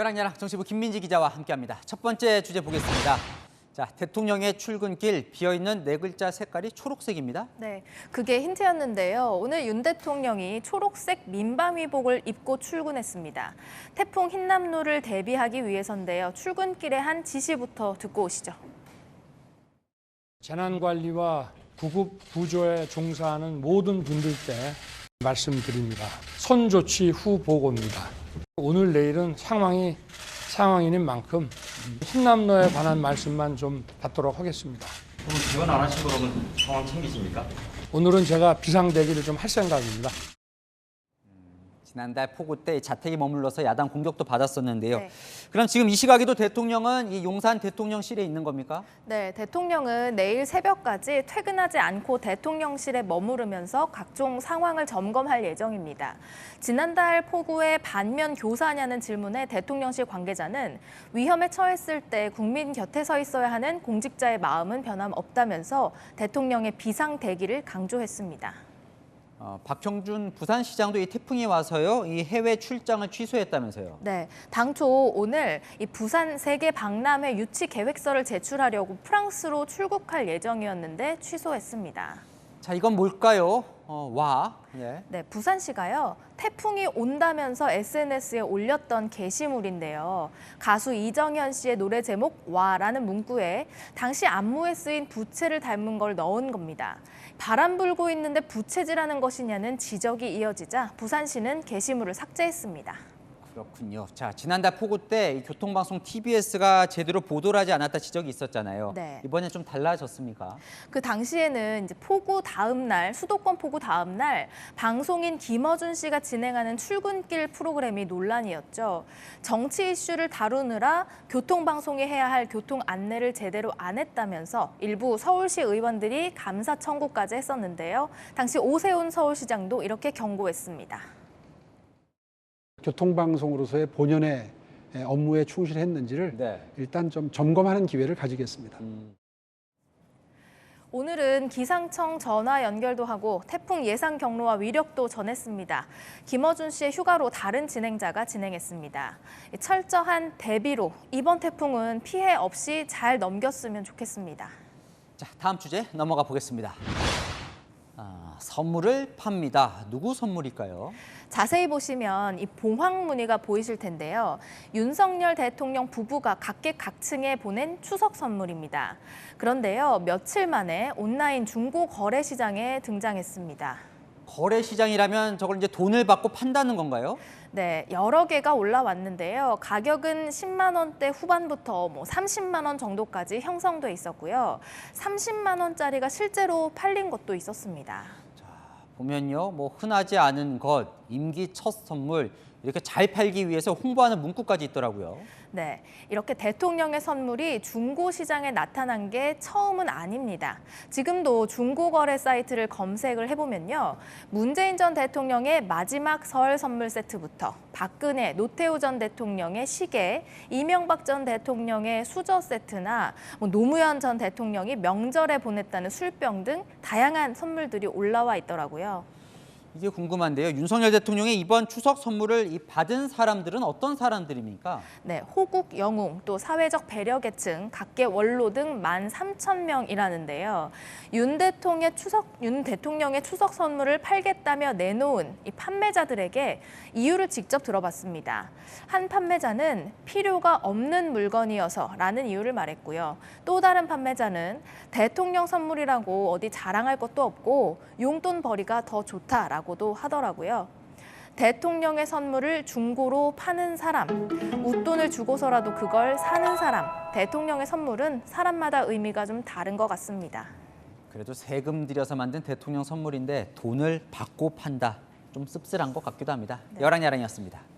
여랑야랑 정치부 김민지 기자와 함께합니다. 첫 번째 주제 보겠습니다. 자, 대통령의 출근길 비어있는 네 글자 색깔이 초록색입니다. 네, 그게 힌트였는데요. 오늘 윤 대통령이 초록색 민방위복을 입고 출근했습니다. 태풍 흰남노를 대비하기 위해서인데요. 출근길의 한 지시부터 듣고 오시죠. 재난관리와 구급 구조에 종사하는 모든 분들께 말씀드립니다. 선조치 후 보고입니다. 오늘 내일은 상황인인 만큼 흰남노에 관한 말씀만 좀 받도록 하겠습니다. 오늘 지원 안 하신 거라면 상황 챙기십니까? 오늘은 제가 비상대기를 좀 할 생각입니다. 지난달 폭우 때 자택에 머물러서 야당 공격도 받았었는데요. 네. 그럼 지금 이 시각에도 대통령은 이 용산 대통령실에 있는 겁니까? 네, 대통령은 내일 새벽까지 퇴근하지 않고 대통령실에 머무르면서 각종 상황을 점검할 예정입니다. 지난달 폭우에 반면 교사냐는 질문에 대통령실 관계자는 위험에 처했을 때 국민 곁에 서 있어야 하는 공직자의 마음은 변함없다면서 대통령의 비상 대기를 강조했습니다. 박형준 부산시장도 이 태풍이 와서요, 이 해외 출장을 취소했다면서요. 네, 당초 오늘 이 부산 세계 박람회 유치 계획서를 제출하려고 프랑스로 출국할 예정이었는데 취소했습니다. 자, 이건 뭘까요? 네. 네, 부산시가요. 태풍이 온다면서 SNS에 올렸던 게시물인데요. 가수 이정현 씨의 노래 제목 와라는 문구에 당시 안무에 쓰인 부채를 닮은 걸 넣은 겁니다. 바람 불고 있는데 부채질하는 것이냐는 지적이 이어지자 부산시는 게시물을 삭제했습니다. 그렇군요. 자, 지난달 폭우 때 이 교통방송 TBS가 제대로 보도를 하지 않았다 지적이 있었잖아요. 네. 이번에 좀 달라졌습니까? 그 당시에는 이제 폭우 다음 날, 수도권 폭우 다음 날 방송인 김어준 씨가 진행하는 출근길 프로그램이 논란이었죠. 정치 이슈를 다루느라 교통방송이 해야 할 교통 안내를 제대로 안 했다면서 일부 서울시 의원들이 감사 청구까지 했었는데요. 당시 오세훈 서울시장도 이렇게 경고했습니다. 교통방송으로서의 본연의 업무에 충실했는지를 일단 좀 점검하는 기회를 가지겠습니다. 오늘은 기상청 전화 연결도 하고 태풍 예상 경로와 위력도 전했습니다. 김어준 씨의 휴가로 다른 진행자가 진행했습니다. 철저한 대비로 이번 태풍은 피해 없이 잘 넘겼으면 좋겠습니다. 자, 다음 주제 넘어가 보겠습니다. 선물을 팝니다. 누구 선물일까요? 자세히 보시면 이 봉황 무늬가 보이실 텐데요. 윤석열 대통령 부부가 각계각층에 보낸 추석 선물입니다. 그런데요, 며칠 만에 온라인 중고 거래 시장에 등장했습니다. 거래 시장이라면 저걸 이제 돈을 받고 판다는 건가요? 네, 여러 개가 올라왔는데요. 가격은 10만 원대 후반부터 30만 원 정도까지 형성돼 있었고요. 30만 원짜리가 실제로 팔린 것도 있었습니다. 보면요, 흔하지 않은 것, 임기 첫 선물 이렇게 잘 팔기 위해서 홍보하는 문구까지 있더라고요. 네, 이렇게 대통령의 선물이 중고 시장에 나타난 게 처음은 아닙니다. 지금도 중고거래 사이트를 검색을 해보면요. 문재인 전 대통령의 마지막 설 선물 세트부터 박근혜, 노태우 전 대통령의 시계, 이명박 전 대통령의 수저 세트나 노무현 전 대통령이 명절에 보냈다는 술병 등 다양한 선물들이 올라와 있더라고요. 이게 궁금한데요. 윤석열 대통령의 이번 추석 선물을 받은 사람들은 어떤 사람들입니까? 네, 호국, 영웅, 또 사회적 배려계층, 각계 원로 등 13,000명이라는데요. 윤 대통령의 추석 선물을 팔겠다며 내놓은 이 판매자들에게 이유를 직접 들어봤습니다. 한 판매자는 필요가 없는 물건이어서라는 이유를 말했고요. 또 다른 판매자는 대통령 선물이라고 어디 자랑할 것도 없고 용돈 벌이가 더 좋다라고도 하더라고요. 대통령의 선물을 중고로 파는 사람, 웃돈을 주고서라도 그걸 사는 사람, 대통령의 선물은 사람마다 의미가 좀 다른 것 같습니다. 그래도 세금 들여서 만든 대통령 선물인데 돈을 받고 판다. 좀 씁쓸한 것 같기도 합니다. 여랑야랑이었습니다.